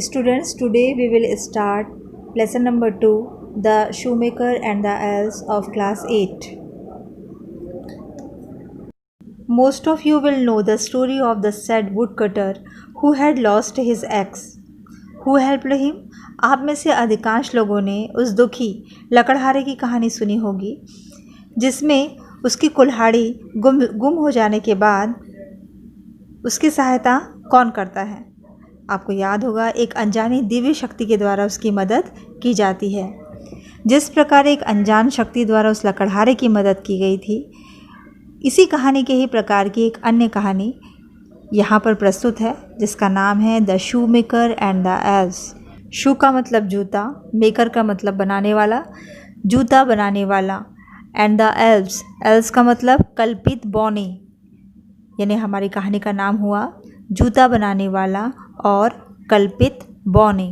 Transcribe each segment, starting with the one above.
Students, today we will start lesson number 2, The Shoemaker and the Elves of class 8. Most of you will know the story of the sad woodcutter who had lost his axe. Who helped him? आप में से अधिकांश लोगों ने उस दुखी लकड़हारे की कहानी सुनी होगी जिसमें उसकी कुल्हाड़ी गुम हो जाने के बाद उसकी सहायता कौन करता है। आपको याद होगा, एक अनजानी दिव्य शक्ति के द्वारा उसकी मदद की जाती है। जिस प्रकार एक अनजान शक्ति द्वारा उस लकड़हारे की मदद की गई थी, इसी कहानी के ही प्रकार की एक अन्य कहानी यहाँ पर प्रस्तुत है जिसका नाम है the shoe maker and the elves. Shoe का मतलब जूता, मेकर का मतलब बनाने वाला, जूता बनाने वाला, एंड द एल्व्स, एल्व्स का मतलब कल्पित बौने, यानी हमारी कहानी का नाम हुआ जूता बनाने वाला और कल्पित बौने।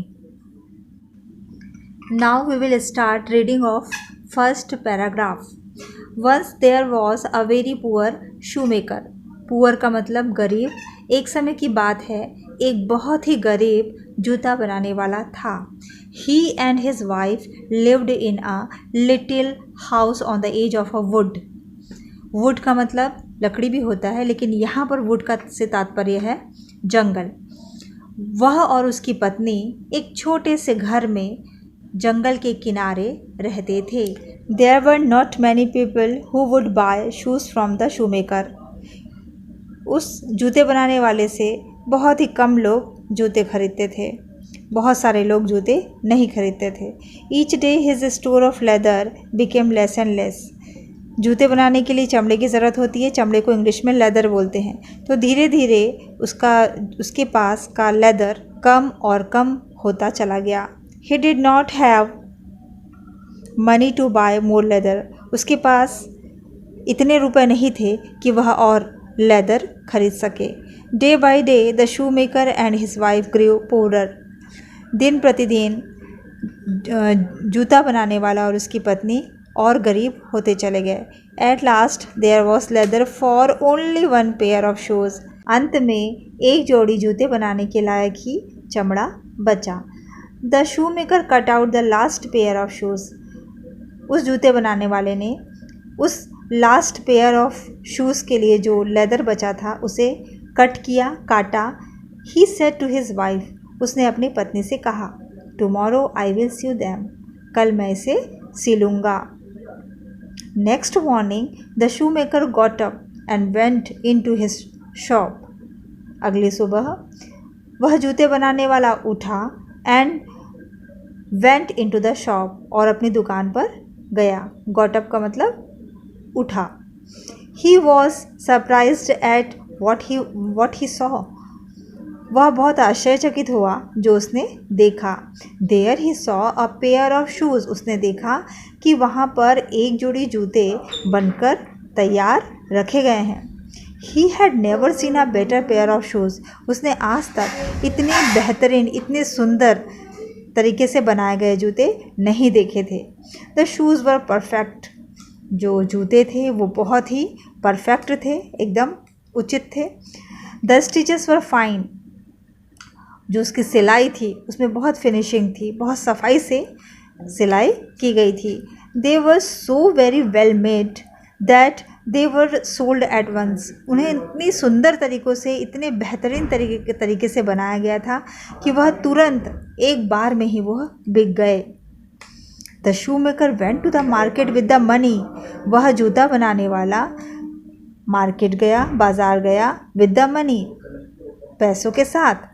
Now we will start reading of first paragraph. Once there was a very poor shoe maker. Poor का मतलब गरीब। एक समय की बात है, एक बहुत ही गरीब जूता बनाने वाला था। He and his wife lived in a little house on the edge of a wood. Wood का मतलब लकड़ी भी होता है, लेकिन यहाँ पर वुड का से तात्पर्य है जंगल। वह और उसकी पत्नी एक छोटे से घर में जंगल के किनारे रहते थे। There were not many people who would buy shoes from the shoe maker. उस जूते बनाने वाले से बहुत ही कम लोग जूते खरीदते थे। बहुत सारे लोग जूते नहीं खरीदते थे। Each day his store of leather became less and less. जूते बनाने के लिए चमड़े की ज़रूरत होती है। चमड़े को इंग्लिश में लेदर बोलते हैं। तो धीरे धीरे उसके पास का लेदर कम और कम होता चला गया। He did not have money to buy more leather. उसके पास इतने रुपए नहीं थे कि वह और लेदर खरीद सके। Day by day the shoe maker and his wife grew poorer. दिन प्रतिदिन जूता बनाने वाला और उसकी पत्नी और गरीब होते चले गए। At last there was leather for only one pair of shoes. अंत में एक जोड़ी जूते बनाने के लायक ही चमड़ा बचा। The shoe maker cut out the last pair of shoes. उस जूते बनाने वाले ने उस लास्ट पेयर ऑफ शूज़ के लिए जो लेदर बचा था उसे कट किया, काटा। He said to his wife. उसने अपनी पत्नी से कहा, tomorrow I will see them. कल मैं इसे सिलूँगा। Next morning the shoe maker got up and went in to his shop. अगली सुबह वह जूते बनाने वाला उठा and went into the shop, और अपनी दुकान पर गया। गॉट अप का मतलब उठा। He was surprised at what he saw. वह बहुत आश्चर्यचकित हुआ जो उसने देखा। There he saw a pair of shoes. उसने देखा कि वहाँ पर एक जोड़ी जूते बनकर तैयार रखे गए हैं। He had never seen a better pair of shoes. उसने आज तक इतने बेहतरीन, इतने सुंदर तरीके से बनाए गए जूते नहीं देखे थे। The shoes were perfect. जो जूते थे वो बहुत ही परफेक्ट थे, एकदम उचित थे। The stitches were fine. जो उसकी सिलाई थी उसमें बहुत फिनिशिंग थी, बहुत सफाई से सिलाई की गई थी। They were so very well made that they were sold at once. उन्हें इतनी सुंदर तरीक़ों से, इतने बेहतरीन तरीके से बनाया गया था कि वह तुरंत एक बार में ही वह बिक गए। The shoe maker went to the market with the money. वह जूता बनाने वाला मार्केट गया, बाज़ार गया, विद द मनी, पैसों के साथ।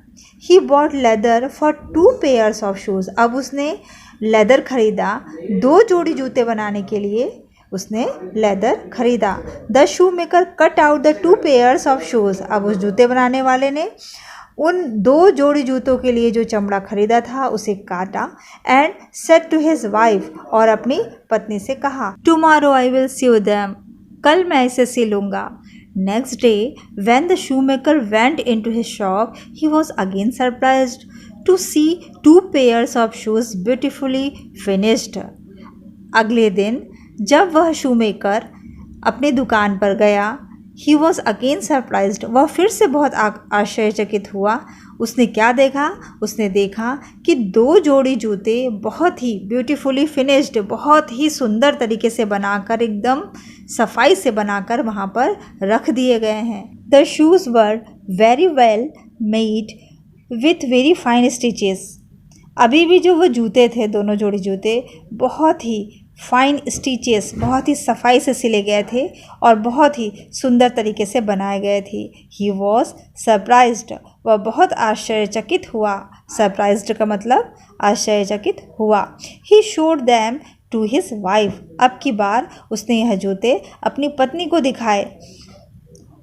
He bought leather for 2 pairs of shoes. अब उसने लेदर खरीदा 2 जोड़ी जूते बनाने के लिए। उसने लेदर खरीदा। The shoe maker cut out the 2 pairs of shoes. अब उस जूते बनाने वाले ने उन 2 जोड़ी जूतों के लिए जो चमड़ा खरीदा था उसे काटा। And said to his wife, और अपनी पत्नी से कहा, tomorrow I will see them. कल मैं इसे सिलूँगा। Next day, when the shoemaker went into his shop, he was again surprised to see 2 pairs of shoes beautifully finished. अगले दिन जब वह शूमेकर अपनी दुकान पर गया, ही वॉज अगेन सरप्राइज्ड। वह फिर से बहुत आश्चर्यचकित हुआ उसने क्या देखा? उसने देखा कि 2 जोड़ी जूते बहुत ही ब्यूटीफुली फिनिश्ड, बहुत ही सुंदर तरीके से बनाकर, एकदम सफाई से बनाकर वहाँ पर रख दिए गए हैं। The shoes were very well made with very fine stitches. अभी भी जो वो जूते थे, दोनों जोड़ी जूते बहुत ही फाइन स्टिचेस, बहुत ही सफाई से सिले गए थे और बहुत ही सुंदर तरीके से बनाए गए थे। ही वॉज सरप्राइज्ड, वह बहुत आश्चर्यचकित हुआ। सरप्राइज्ड का मतलब आश्चर्यचकित हुआ। He showed them to his wife, अब की बार उसने यह जूते अपनी पत्नी को दिखाए।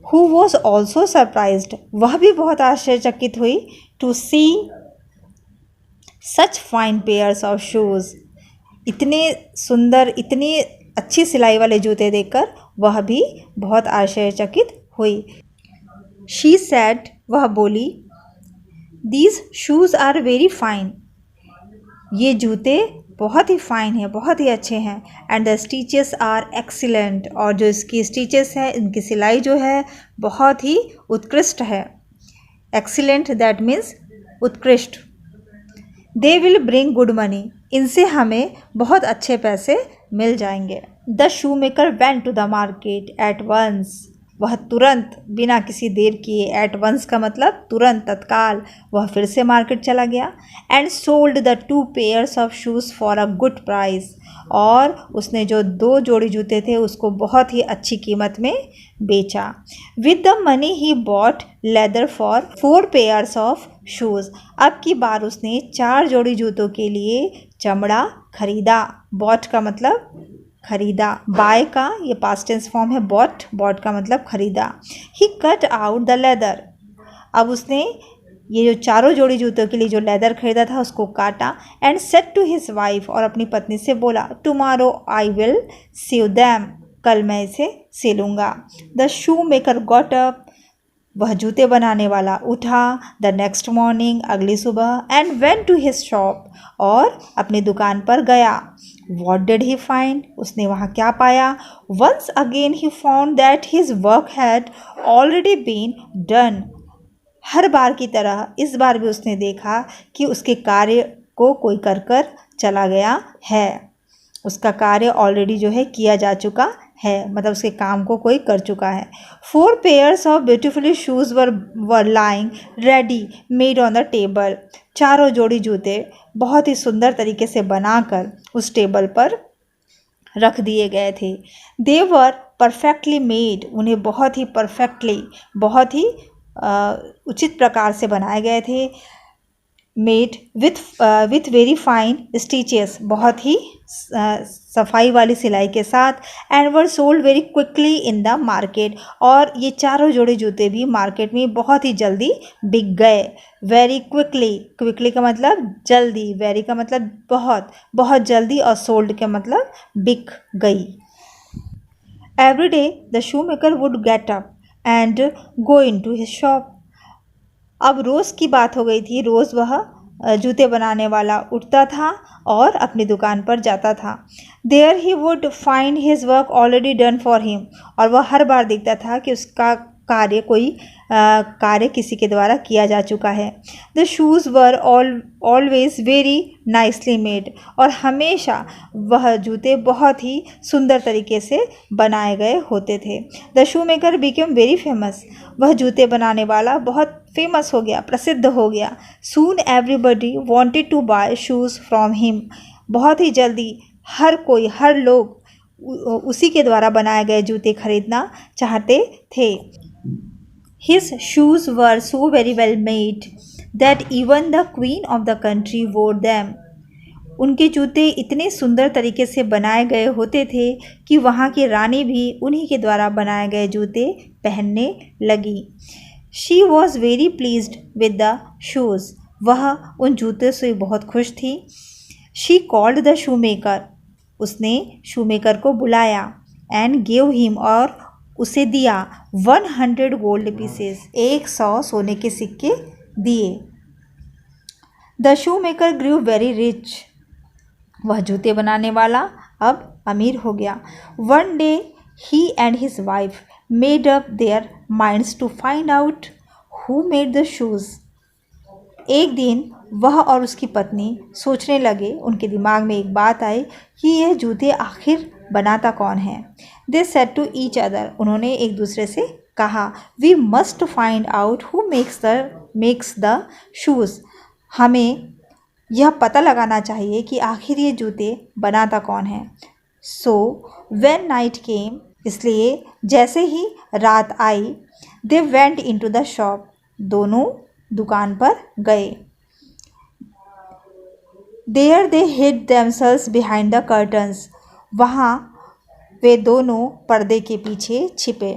हु वॉज ऑल्सो सरप्राइज्ड, वह भी बहुत आश्चर्यचकित हुई। To see such fine pairs of shoes, इतने सुंदर, इतनी अच्छी सिलाई वाले जूते देखकर वह भी बहुत आश्चर्यचकित हुई। शी सेड, वह बोली, these shoes are very fine, ये जूते बहुत ही फाइन है, बहुत ही अच्छे हैं। And the stitches are excellent, और जो इसकी स्टिचेस है, इनकी सिलाई जो है बहुत ही उत्कृष्ट है। एक्सीलेंट दैट मीन्स उत्कृष्ट। They will bring good money, इनसे हमें बहुत अच्छे पैसे मिल जाएंगे। The shoe maker went to the market at once, वह तुरंत बिना किसी देर किए, एट वंस का मतलब तुरंत, तत्काल, वह फिर से मार्केट चला गया। And sold the 2 pairs of shoes for a good price, और उसने जो 2 जोड़ी जूते थे उसको बहुत ही अच्छी कीमत में बेचा। With the money he bought leather for 4 pairs of shoes, अब की बार उसने 4 जोड़ी जूतों के लिए चमड़ा खरीदा। बॉट का मतलब खरीदा, बाय का ये पास्ट टेंस फॉर्म है बॉट, बॉट का मतलब खरीदा। ही कट आउट द लेदर, अब उसने ये जो चारों जोड़ी जूतों के लिए जो लेदर खरीदा था उसको काटा। And said to his wife, और अपनी पत्नी से बोला, tomorrow I will sew them, कल मैं इसे सिलूँगा। The shoe maker got up, वह जूते बनाने वाला उठा। द नेक्स्ट मॉर्निंग, अगली सुबह। And went to his shop, और अपनी दुकान पर गया। वॉट डिड ही फाइंड, उसने वहाँ क्या पाया? Once again he found that his work had already been done, हर बार की तरह इस बार भी उसने देखा कि उसके कार्य को कोई कर कर चला गया है। उसका कार्य ऑलरेडी जो है किया जा चुका है, मतलब उसके काम को कोई कर चुका है। 4 pairs of beautifully shoes were lying ready made on the table, चारों जोड़ी जूते बहुत ही सुंदर तरीके से बनाकर उस टेबल पर रख दिए गए थे। दे वर परफेक्टली मेड, उन्हें बहुत ही परफेक्टली, बहुत ही उचित प्रकार से बनाए गए थे। Made with very fine stitches, बहुत ही सफाई वाली सिलाई के साथ। And were sold very quickly in the market, और ये चारों जोड़े जूते भी मार्केट में बहुत ही जल्दी बिक गए। वेरी क्विकली, क्विकली का मतलब जल्दी, वेरी का मतलब बहुत, बहुत जल्दी, और सोल्ड का मतलब बिक गई। Every day the shoe maker would get up and go in to his shop, अब रोज़ की बात हो गई थी। रोज़ वह जूते बनाने वाला उठता था और अपनी दुकान पर जाता था। There he would find his work already done for him, और वह हर बार देखता था कि उसका कार्य किसी के द्वारा किया जा चुका है। The shoes were always very nicely made, और हमेशा वह जूते बहुत ही सुंदर तरीके से बनाए गए होते थे। The shoe maker became very famous, वह जूते बनाने वाला बहुत फेमस हो गया, प्रसिद्ध हो गया। Soon everybody wanted to buy shoes from him, बहुत ही जल्दी हर कोई, हर लोग उसी के द्वारा बनाए गए जूते खरीदना चाहते थे। His shoes were so very well made that even the queen of the country wore them. उनके जूते इतने सुंदर तरीके से बनाए गए होते थे कि वहाँ की रानी भी उन्हीं के द्वारा बनाए गए जूते पहनने लगी। She was very pleased with the shoes. वह उन जूते से बहुत खुश थी। She called the shoemaker. उसने शूमेकर को बुलाया। And gave him, और उसे दिया 100 गोल्ड पीसेस, 100 सोने के सिक्के दिए। The shoe maker grew very rich, वह जूते बनाने वाला अब अमीर हो गया। One day he and his wife made up their minds to find out who made the shoes. एक दिन वह और उसकी पत्नी सोचने लगे, उनके दिमाग में एक बात आई कि यह जूते आखिर बनाता कौन है। They said to each other, उन्होंने एक दूसरे से कहा, we must find out who makes the shoes, हमें यह पता लगाना चाहिए कि आखिर ये जूते बनाता कौन है। सो व्हेन नाइट केम, इसलिए जैसे ही रात आई, they went into the shop, दोनों दुकान पर गए। There they hid themselves behind the curtains, वहाँ वे दोनों पर्दे के पीछे छिपे।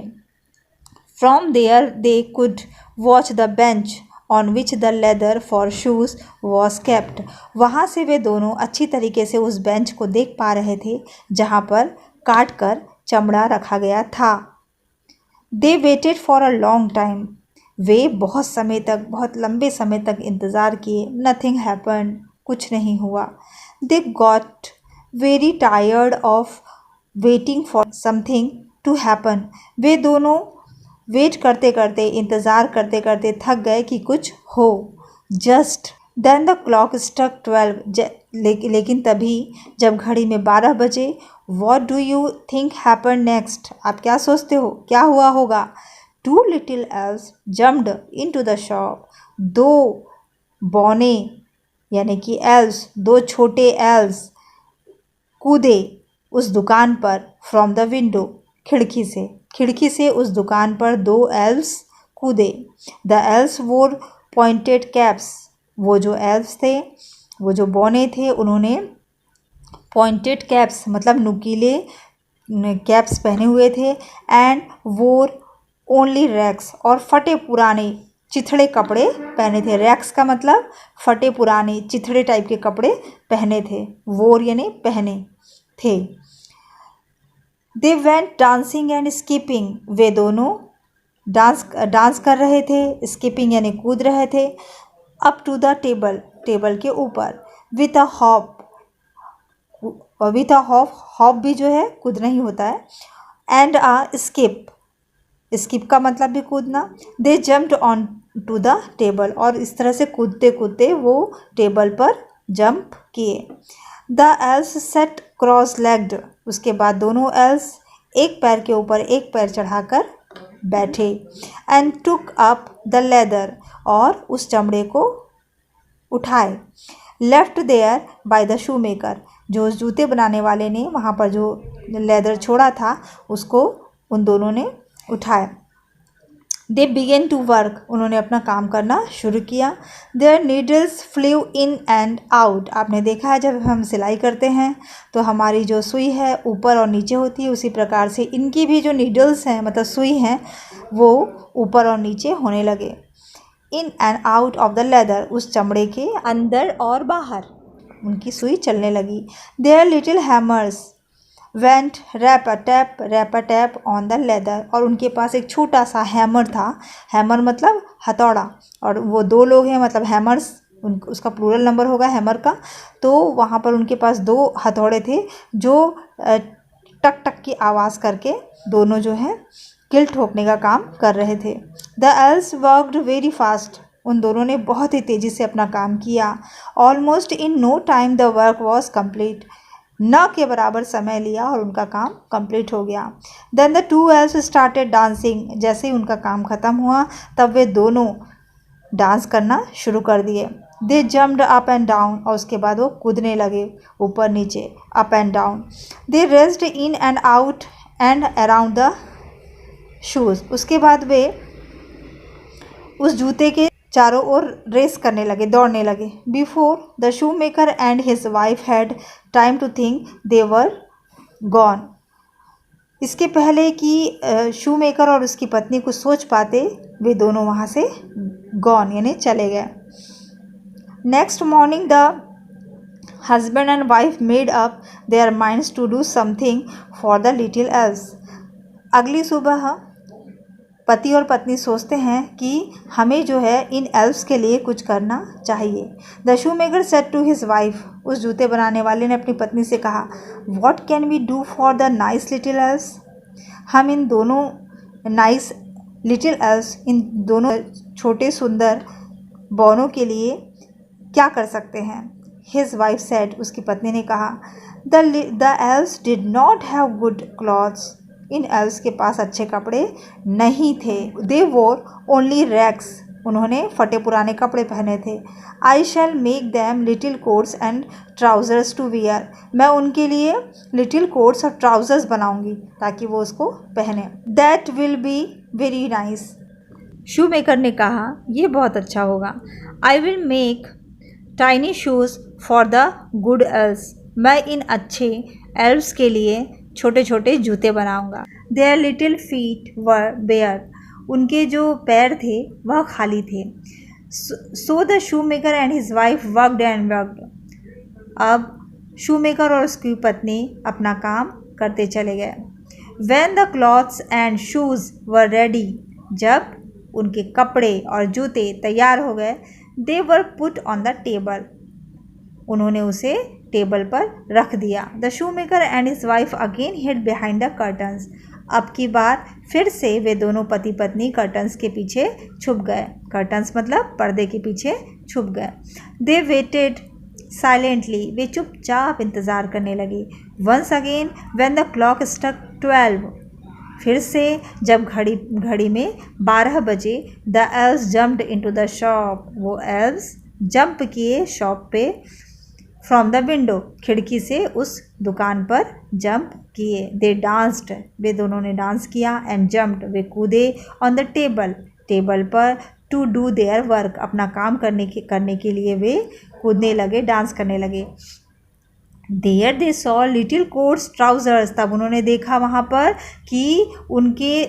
From there they could watch the bench on which the leather for shoes was kept, वहाँ से वे दोनों अच्छी तरीके से उस बेंच को देख पा रहे थे जहाँ पर काट कर चमड़ा रखा गया था। They waited for a long time, वे बहुत समय तक, बहुत लंबे समय तक इंतज़ार किए। नथिंग हैपन, कुछ नहीं हुआ। They got very tired of waiting for something to happen, वे दोनों वेट करते करते, इंतज़ार करते करते थक गए कि कुछ हो। Just then the clock struck 12, लेकिन तभी जब घड़ी में 12 बजे, what do you think happen next, आप क्या सोचते हो क्या हुआ होगा। Two little elves jumped into the shop, दो बौने यानी कि एल्व्स, दो छोटे एल्व्स कूदे उस दुकान पर। फ्रॉम द विंडो, खिड़की से उस दुकान पर दो एल्व्स कूदे। द एल्व्स वोर पॉइंटेड कैप्स, वो जो एल्व्स थे, वो जो बौने थे, उन्होंने पॉइंटेड कैप्स मतलब नुकीले कैप्स पहने हुए थे। एंड वोर ओनली रैक्स, और फटे पुराने चिथड़े कपड़े पहने थे। रैक्स का मतलब फटे पुराने चिथड़े टाइप के कपड़े पहने थे। वोर यानी पहने थे। They went dancing and skipping, वे दोनों डांस कर रहे थे, स्किपिंग यानी कूद रहे थे। Up to the table, table के ऊपर। विथ अ हॉप, हॉप भी जो है कूदना ही होता है। एंड अ स्किप, स्किप का मतलब भी कूदना। They jumped on to the table, और इस तरह से कूदते कूदते वो टेबल पर जंप किए। The L's set cross legged, उसके बाद दोनों एल्स एक पैर के ऊपर एक पैर चढ़ाकर बैठे। And took up the leather, और उस चमड़े को उठाए। Left there by the shoe maker, जो जूते बनाने वाले ने वहाँ पर जो लेदर छोड़ा था उसको उन दोनों ने उठाया। दे बिगेन टू वर्क, उन्होंने अपना काम करना शुरू किया। Their needles flew in and out, आपने देखा है जब हम सिलाई करते हैं तो हमारी जो सुई है ऊपर और नीचे होती है, उसी प्रकार से इनकी भी जो नीडल्स हैं मतलब सुई हैं वो ऊपर और नीचे होने लगे। इन and out of the leather, उस चमड़े के अंदर और बाहर उनकी सुई चलने लगी। Their little hammers went rap a tap on the leather, और उनके पास एक छोटा सा हैमर था। हैमर मतलब हथौड़ा, और वो दो लोग हैं मतलब हैमर्स, उसका प्लूरल नंबर होगा हैमर का। तो वहाँ पर उनके पास दो हथौड़े थे जो टक टक की आवाज़ करके दोनों जो है किल ठोकने का काम कर रहे थे। The L's worked very fast, उन दोनों ने बहुत ही तेज़ी से अपना काम किया। Almost in no time the work was complete, न के बराबर समय लिया और उनका काम कंप्लीट हो गया। Then the two elves started dancing, जैसे ही उनका काम ख़त्म हुआ तब वे दोनों डांस करना शुरू कर दिए। दे जम्प्ड अप एंड डाउन, और उसके बाद वो कूदने लगे ऊपर नीचे, up and down. They raised in and out and around the shoes, उसके बाद वे उस जूते के चारों ओर रेस करने लगे, दौड़ने लगे। Before the shoe maker and his wife had time to think they were gone, इसके पहले कि शू मेकर और उसकी पत्नी कुछ सोच पाते, वे दोनों वहाँ से गॉन यानी चले गए। Next morning the husband and wife made up their minds to do something for the little elves, अगली सुबह पति और पत्नी सोचते हैं कि हमें जो है इन एल्व्स के लिए कुछ करना चाहिए। The shoe maker said to his wife, उस जूते बनाने वाले ने अपनी पत्नी से कहा, what can we do for the nice little elves, हम इन दोनों नाइस लिटिल एल्व्स, इन दोनों छोटे सुंदर बॉनो के लिए क्या कर सकते हैं? हिज वाइफ सेड, उसकी पत्नी ने कहा, the elves did not have good clothes, in elves के पास अच्छे कपड़े नहीं थे। दे वोर ओनली रैक्स, उन्होंने फटे पुराने कपड़े पहने थे। I shall make them little coats and trousers to wear, मैं उनके लिए लिटिल कोट्स और ट्राउज़र्स बनाऊंगी ताकि वो उसको पहने। That will be very nice, shoe maker ने कहा, ये बहुत अच्छा होगा। I will make tiny shoes for the good elves, मैं इन अच्छे एल्व्स के लिए छोटे छोटे जूते बनाऊंगा। Their little feet were bare, उनके जो पैर थे वह खाली थे। So the shoe maker and his wife worked and worked, अब शू मेकर और उसकी पत्नी अपना काम करते चले गए। When the clothes and shoes were ready, जब उनके कपड़े और जूते तैयार हो गए, they were put on the table, उन्होंने उसे टेबल पर रख दिया। The shoe maker and his wife again hid behind the curtains, अब की बार फिर से वे दोनों पति पत्नी कर्टन्स के पीछे छुप गए। कर्टन्स मतलब पर्दे के पीछे छुप गए। दे वेटेड साइलेंटली, वे चुपचाप इंतज़ार करने लगे। Once again when the clock struck 12, फिर से जब घड़ी में 12 बजे, the elves jumped into the shop, वो एल्व्स जंप किए शॉप पे। फ्रॉम द विंडो, खिड़की से उस दुकान पर जंप किए। दे डांस्ड, वे दोनों ने डांस किया। एंड जम्प्ड, वे कूदे। ऑन द टेबल, टेबल पर। टू डू देयर वर्क, अपना काम करने के लिए वे कूदने लगे, डांस करने लगे। There they saw little coats trousers, तब उन्होंने देखा वहाँ पर कि उनके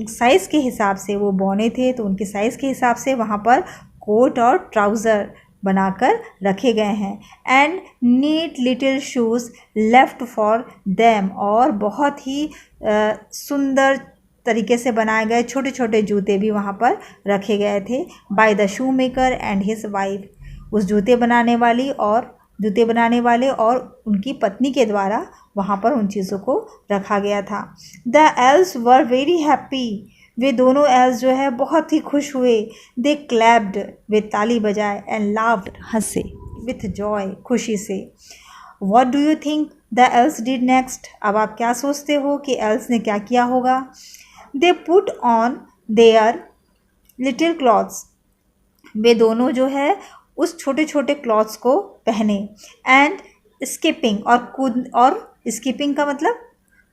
साइज़ के हिसाब से, वो बौने थे तो उनके साइज़ के हिसाब से वहाँ पर कोट और ट्राउज़र बनाकर रखे गए हैं। And neat little shoes left for them, और बहुत ही सुंदर तरीके से बनाए गए छोटे छोटे जूते भी वहाँ पर रखे गए थे। Bye the shoe maker and his wife, उस जूते बनाने वाले और उनकी पत्नी के द्वारा वहाँ पर उन चीज़ों को रखा गया था। The elves were very happy, वे दोनों एल्व्स जो है बहुत ही खुश हुए। दे क्लैप्ड, वे ताली बजाए। एंड लाफ्ड, हंसे। विथ जॉय, खुशी से। What do you think the elves did next, अब आप क्या सोचते हो कि एल्व्स ने क्या किया होगा? They put on their little clothes, वे दोनों जो है उस छोटे छोटे क्लॉथ्स को पहने। एंड स्किपिंग, और स्किपिंग का मतलब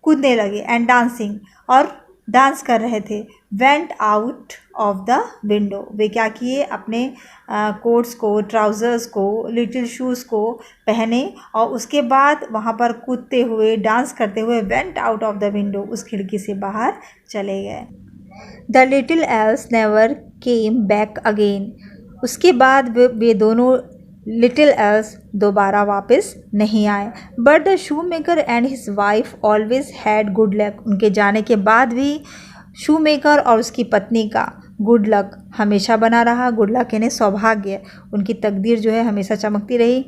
कूदने लगे। एंड डांसिंग, और डांस कर रहे थे। Went out of the window, वे क्या किए, अपने कोट्स को, ट्राउज़र्स को, लिटिल शूज़ को पहने और उसके बाद वहाँ पर कूदते हुए, डांस करते हुए went out of the window, उस खिड़की से बाहर चले गए। The little elves never came back again, उसके बाद वे दोनों लिटिल एल्व्स दोबारा वापस नहीं आए। But the shoe maker and his wife always had good luck, उनके जाने के बाद भी शू मेकर और उसकी पत्नी का गुड लक हमेशा बना रहा। गुड लक यानी सौभाग्य, उनकी तकदीर जो है हमेशा चमकती रही।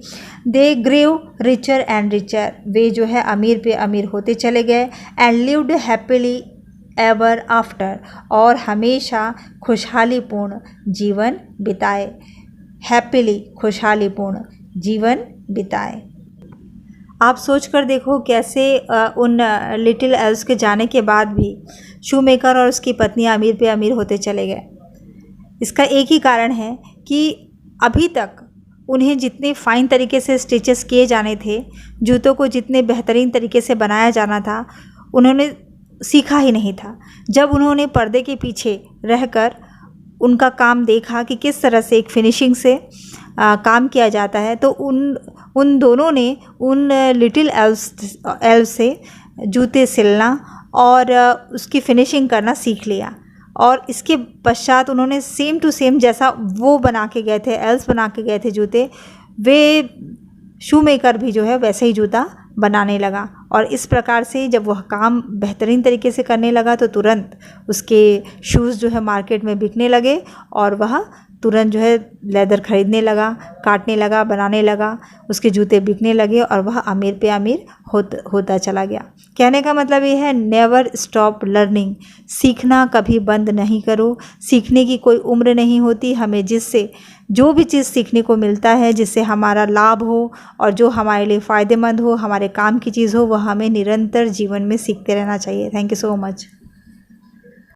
दे ग्रेव रिचर एंड रिचर, वे जो है अमीर पे अमीर होते चले गए। And lived happily ever after, और हमेशा खुशहालीपूर्ण जीवन बिताए। हैप्पीली, खुशहालीपूर्ण जीवन बिताए। आप सोच कर देखो कैसे उन लिटिल एल्व्स के जाने के बाद भी शू मेकर और उसकी पत्नी अमीर पे अमीर होते चले गए। इसका एक ही कारण है कि अभी तक उन्हें जितने फ़ाइन तरीके से स्टिचेस किए जाने थे, जूतों को जितने बेहतरीन तरीके से बनाया जाना था, उन्होंने सीखा ही नहीं था। जब उन्होंने पर्दे के पीछे रहकर उनका काम देखा कि किस तरह से एक फिनिशिंग से काम किया जाता है, तो उन दोनों ने उन लिटिल एल्व्स से जूते सिलना और उसकी फिनिशिंग करना सीख लिया। और इसके पश्चात उन्होंने सेम टू सेम जैसा वो बना के गए थे, एल्व्स बना के गए थे जूते, वे शू मेकर भी जो है वैसे ही जूता बनाने लगा। और इस प्रकार से जब वह काम बेहतरीन तरीके से करने लगा तो तुरंत उसके शूज़ जो है मार्केट में बिकने लगे और वह तुरंत जो है लेदर खरीदने लगा, काटने लगा, बनाने लगा, उसके जूते बिकने लगे और वह अमीर पे अमीर होता चला गया। कहने का मतलब ये है नेवर स्टॉप लर्निंग, सीखना कभी बंद नहीं करो। सीखने की कोई उम्र नहीं होती। हमें जिससे जो भी चीज़ सीखने को मिलता है, जिससे हमारा लाभ हो और जो हमारे लिए फ़ायदेमंद हो, हमारे काम की चीज़ हो, वह हमें निरंतर जीवन में सीखते रहना चाहिए। Thank you so much.